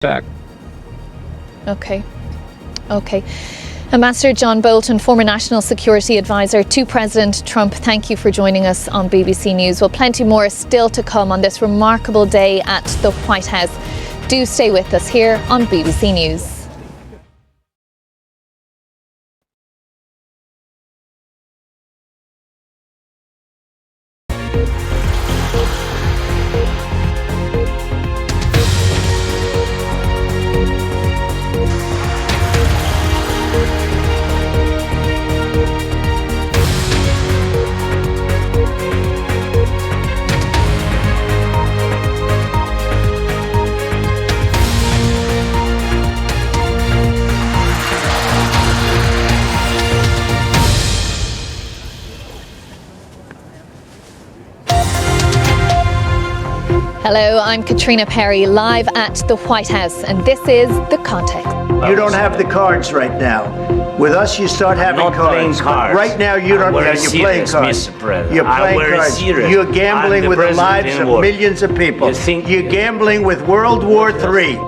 back. Okay. Ambassador John Bolton, former National Security Advisor to President Trump, thank you for joining us on BBC News. Well, plenty more is still to come on this remarkable day at the White House. Do stay with us here on BBC News. Hello, I'm Caitriona Perry, live at the White House, and this is The Context. You don't have the cards right now. With us, you start having cards. But right now, you don't. You're playing cards. You're playing cards. You're gambling with the lives of millions of people. You're gambling with World War III.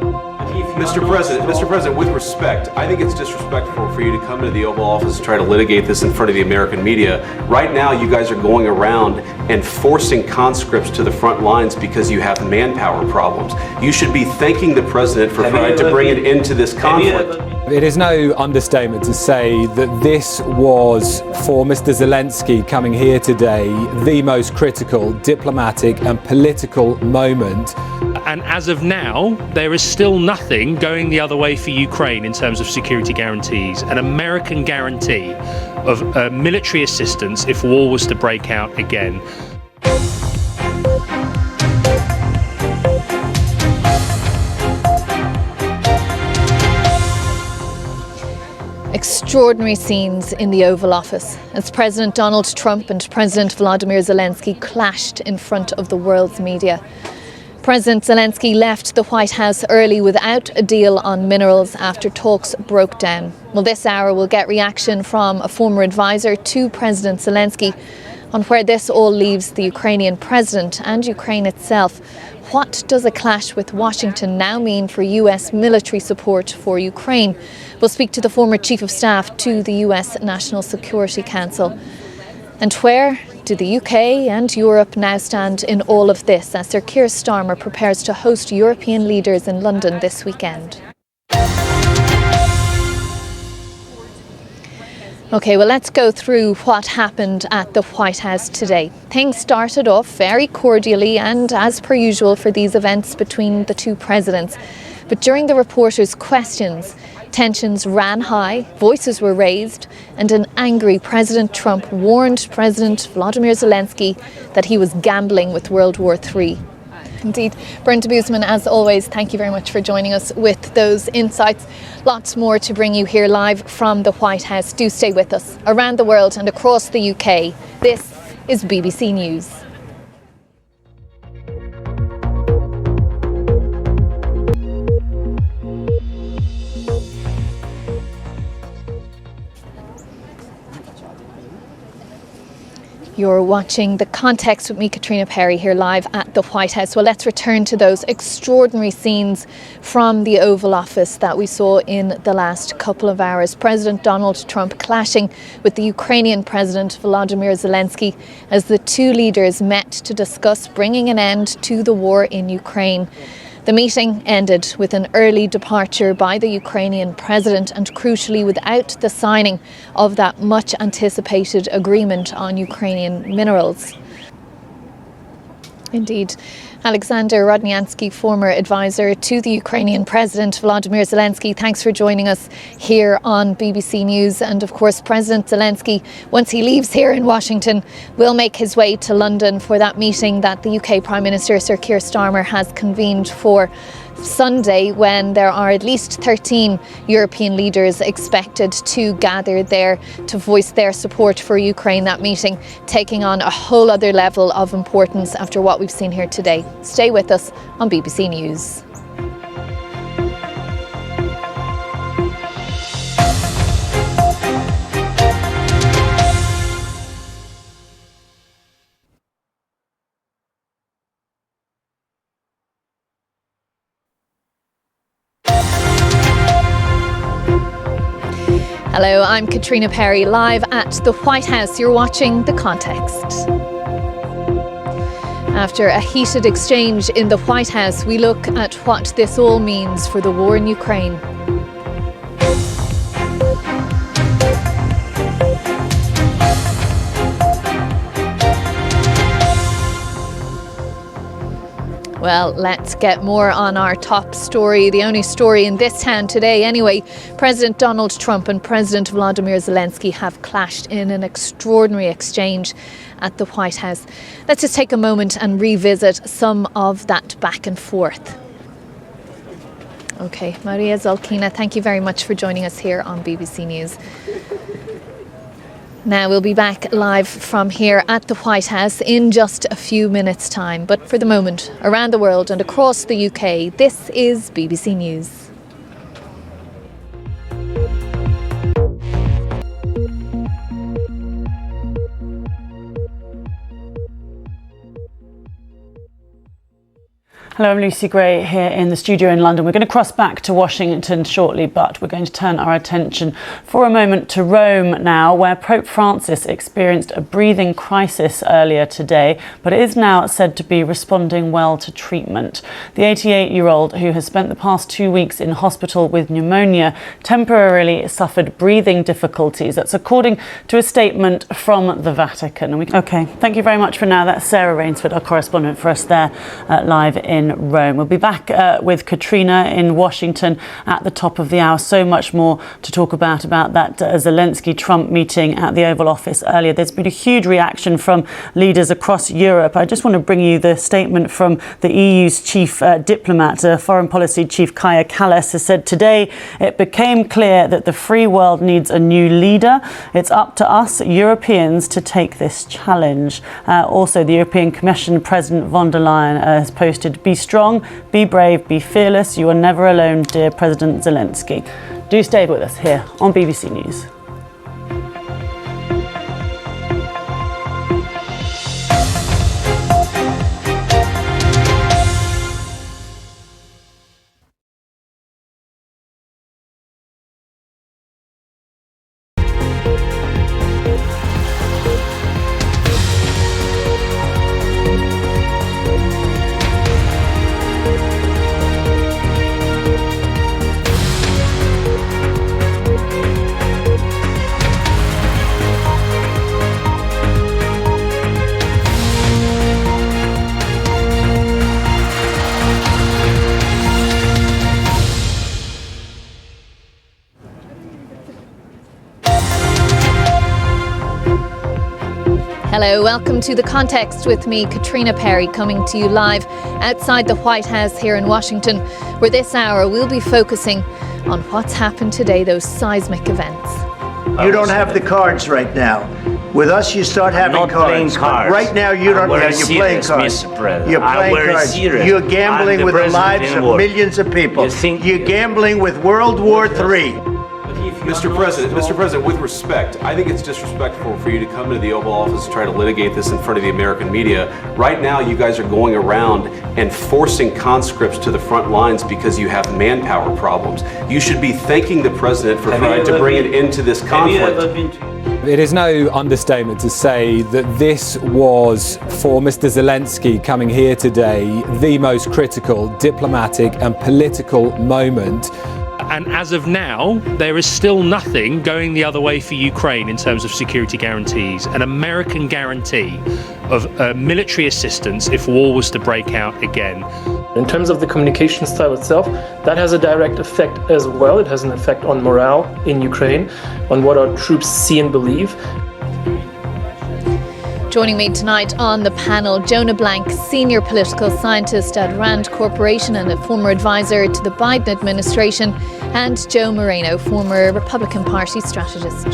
Mr. President, with respect, I think it's disrespectful for you to come into the Oval Office and try to litigate this in front of the American media. Right now, you guys are going around and forcing conscripts to the front lines because you have manpower problems. You should be thanking the President for trying to bring an end to this conflict. It is no understatement to say that this was, for Mr. Zelensky coming here today, the most critical diplomatic and political moment. And as of now, there is still nothing going the other way for Ukraine in terms of security guarantees. An American guarantee of military assistance if war was to break out again. Extraordinary scenes in the Oval Office as President Donald Trump and President Volodymyr Zelensky clashed in front of the world's media. President Zelensky left the White House early without a deal on minerals after talks broke down. Well, this hour we'll get reaction from a former advisor to President Zelensky on where this all leaves the Ukrainian president and Ukraine itself. What does a clash with Washington now mean for US military support for Ukraine? We'll speak to the former Chief of Staff to the US National Security Council. And where do the UK and Europe now stand in all of this as Sir Keir Starmer prepares to host European leaders in London this weekend? Okay, well, let's go through what happened at the White House today. Things started off very cordially and as per usual for these events between the two presidents. But during the reporters' questions, tensions ran high, voices were raised, and an angry President Trump warned President Volodymyr Zelensky that he was gambling with World War III. Indeed. Brenda Boozman, as always, thank you very much for joining us with those insights. Lots more to bring you here live from the White House. Do stay with us. Around the world and across the UK, this is BBC News. You're watching The Context with me, Caitriona Perry, here live at the White House. Well, let's return to those extraordinary scenes from the Oval Office that we saw in the last couple of hours. President Donald Trump clashing with the Ukrainian President Volodymyr Zelensky as the two leaders met to discuss bringing an end to the war in Ukraine. The meeting ended with an early departure by the Ukrainian president and crucially without the signing of that much anticipated agreement on Ukrainian minerals. Indeed. Alexander Rodnyansky, former advisor to the Ukrainian President Volodymyr Zelensky, thanks for joining us here on BBC News. And of course, President Zelensky, once he leaves here in Washington, will make his way to London for that meeting that the UK Prime Minister Sir Keir Starmer has convened for Sunday, when there are at least 13 European leaders expected to gather there to voice their support for Ukraine. That meeting taking on a whole other level of importance after what we've seen here today. Stay with us on BBC News. Hello, I'm Caitriona Perry, live at the White House. You're watching The Context. After a heated exchange in the White House, we look at what this all means for the war in Ukraine. Well, let's get more on our top story, the only story in this town today anyway. President Donald Trump and President Volodymyr Zelensky have clashed in an extraordinary exchange at the White House. Let's just take a moment and revisit some of that back and forth. OK, Maria Zolkina, thank you very much for joining us here on BBC News. Now, we'll be back live from here at the White House in just a few minutes' time. But for the moment, around the world and across the UK, this is BBC News. Hello, I'm Lucy Gray here in the studio in London. We're going to cross back to Washington shortly, but we're going to turn our attention for a moment to Rome now, where Pope Francis experienced a breathing crisis earlier today, but is now said to be responding well to treatment. The 88-year-old, who has spent the past 2 weeks in hospital with pneumonia, temporarily suffered breathing difficulties. That's according to a statement from the Vatican. OK, thank you very much for now. That's Sarah Rainsford, our correspondent for us there live in Rome. We'll be back with Caitriona in Washington at the top of the hour. So much more to talk about that Zelensky-Trump meeting at the Oval Office earlier. There's been a huge reaction from leaders across Europe. I just want to bring you the statement from the EU's chief diplomat, foreign policy chief Kaja Kallas, has said today it became clear that the free world needs a new leader. It's up to us Europeans to take this challenge. Also, the European Commission President von der Leyen has posted, "Be strong, be brave, be fearless. You are never alone, dear President Zelensky." Do stay with us here on BBC News. Hello, welcome to The Context with me, Caitriona Perry, coming to you live outside the White House here in Washington, where this hour we'll be focusing on what's happened today, those seismic events. You don't have the cards right now. With us, you start having cards. Right now, you don't. You're playing cards. You're playing cards. You're gambling with the lives of millions of people. You're gambling with World War III. Mr. President, with respect, I think it's disrespectful for you to come into the Oval Office and try to litigate this in front of the American media. Right now, you guys are going around and forcing conscripts to the front lines because you have manpower problems. You should be thanking the president for trying to bring it into this conflict. It is no understatement to say that this was, for Mr. Zelensky coming here today, the most critical diplomatic and political moment. And as of now, there is still nothing going the other way for Ukraine in terms of security guarantees. An American guarantee of military assistance if war was to break out again. In terms of the communication style itself, that has a direct effect as well. It has an effect on morale in Ukraine, on what our troops see and believe. Joining me tonight on the panel, Jonah Blank, senior political scientist at Rand Corporation and a former advisor to the Biden administration, and Joe Moreno, former Republican Party strategist.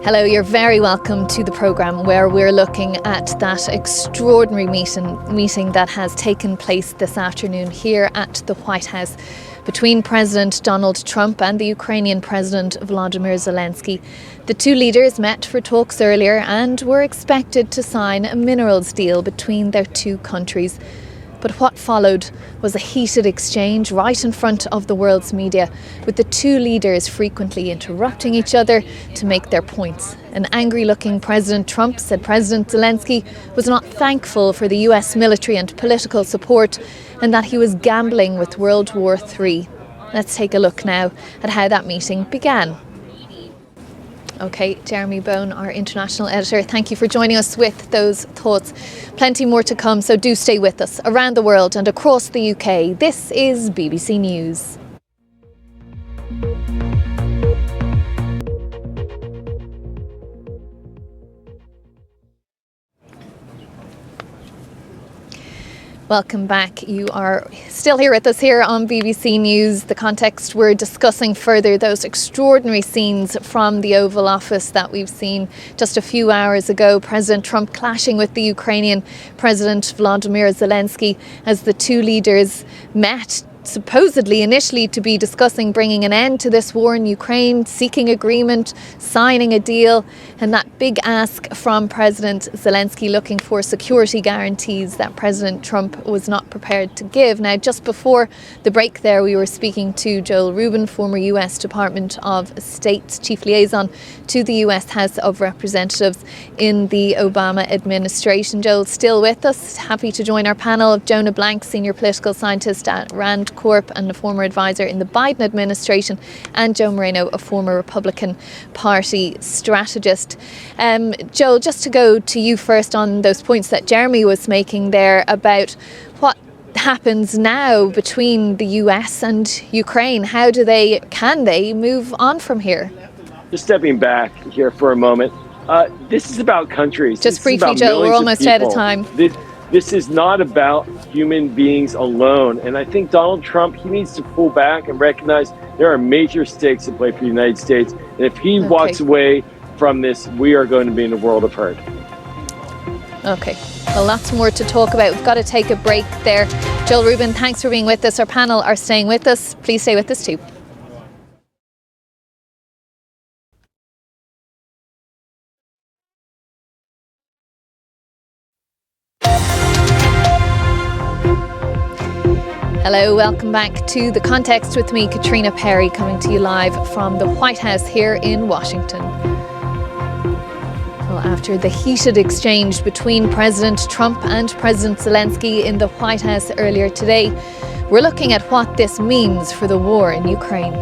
Hello, you're very welcome to the programme where we're looking at that extraordinary meeting that has taken place this afternoon here at the White House between President Donald Trump and the Ukrainian President Volodymyr Zelensky. The two leaders met for talks earlier and were expected to sign a minerals deal between their two countries. But what followed was a heated exchange right in front of the world's media, with the two leaders frequently interrupting each other to make their points. An angry-looking President Trump said President Zelensky was not thankful for the US military and political support and that he was gambling with World War III. Let's take a look now at how that meeting began. OK, Jeremy Bone, our international editor, thank you for joining us with those thoughts. Plenty more to come, so do stay with us. Around the world and across the UK, this is BBC News. Welcome back. You are still here with us here on BBC News. The context, we're discussing further those extraordinary scenes from the Oval Office that we've seen just a few hours ago. President Trump clashing with the Ukrainian President Volodymyr Zelensky as the two leaders met, supposedly initially to be discussing bringing an end to this war in Ukraine, seeking agreement, signing a deal, and that big ask from President Zelensky looking for security guarantees that President Trump was not prepared to give. Now, just before the break there, we were speaking to Joel Rubin, former US Department of State's chief liaison to the US House of Representatives in the Obama administration. Joel, still with us. Happy to join our panel of Jonah Blank, senior political scientist at RAND Corp and a former advisor in the Biden administration, and Joe Moreno, a former Republican Party strategist. Joel, just to go to you first on those points that Jeremy was making there about what happens now between the US and Ukraine. How can they move on from here? Just stepping back here for a moment. This is about countries. Just briefly, Joel, we're almost out of time. This is not about human beings alone. And I think Donald Trump, he needs to pull back and recognize there are major stakes at play for the United States. And if he walks away from this, we are going to be in a world of hurt. OK, well, lots more to talk about. We've got to take a break there. Joel Rubin, thanks for being with us. Our panel are staying with us. Please stay with us too. Hello, welcome back to The Context with me, Caitriona Perry, coming to you live from the White House here in Washington. Well, after the heated exchange between President Trump and President Zelensky in the White House earlier today, we're looking at what this means for the war in Ukraine.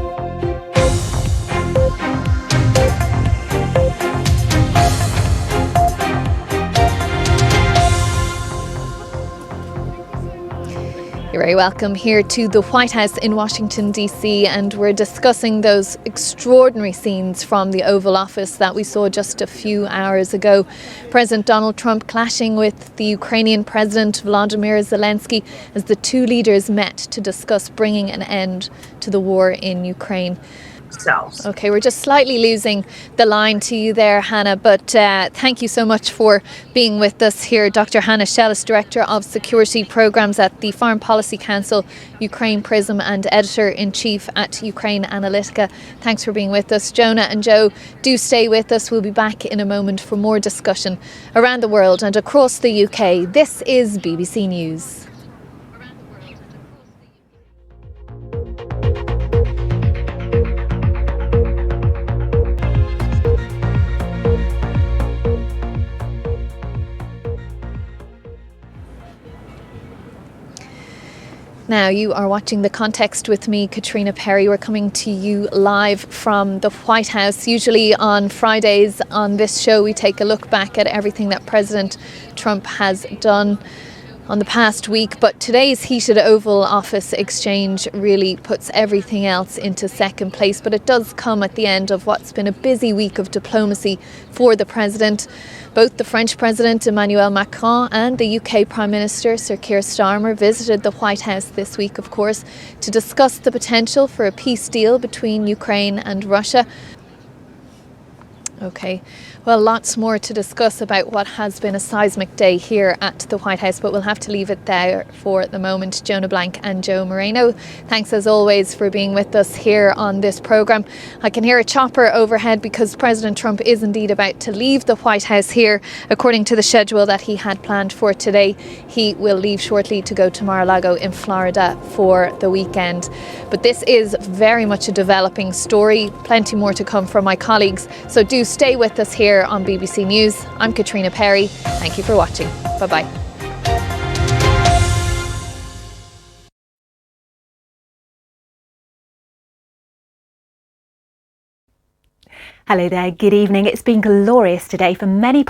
You're very welcome here to the White House in Washington, D.C., and we're discussing those extraordinary scenes from the Oval Office that we saw just a few hours ago. President Donald Trump clashing with the Ukrainian President Volodymyr Zelensky as the two leaders met to discuss bringing an end to the war in Ukraine. OK, we're just slightly losing the line to you there, Hannah, but thank you so much for being with us here. Dr. Hannah Shellis, Director of Security Programmes at the Foreign Policy Council, Ukraine Prism, and Editor-in-Chief at Ukraine Analytica. Thanks for being with us. Jonah and Joe, do stay with us. We'll be back in a moment for more discussion around the world and across the UK. This is BBC News. Now, you are watching The Context with me, Caitriona Perry. We're coming to you live from the White House. Usually on Fridays on this show, we take a look back at everything that President Trump has done on the past week. But today's heated Oval Office exchange really puts everything else into second place. But it does come at the end of what's been a busy week of diplomacy for the president. Both the French President Emmanuel Macron and the UK Prime Minister Sir Keir Starmer visited the White House this week, of course, to discuss the potential for a peace deal between Ukraine and Russia. OK, well, lots more to discuss about what has been a seismic day here at the White House, but we'll have to leave it there for the moment. Jonah Blank and Joe Moreno, thanks as always for being with us here on this programme. I can hear a chopper overhead because President Trump is indeed about to leave the White House here. According to the schedule that he had planned for today, he will leave shortly to go to Mar-a-Lago in Florida for the weekend. But this is very much a developing story. Plenty more to come from my colleagues, so do stay with us here on BBC News. I'm Caitriona Perry. Thank you for watching. Bye-bye. Hello there, good evening. It's been glorious today for many parts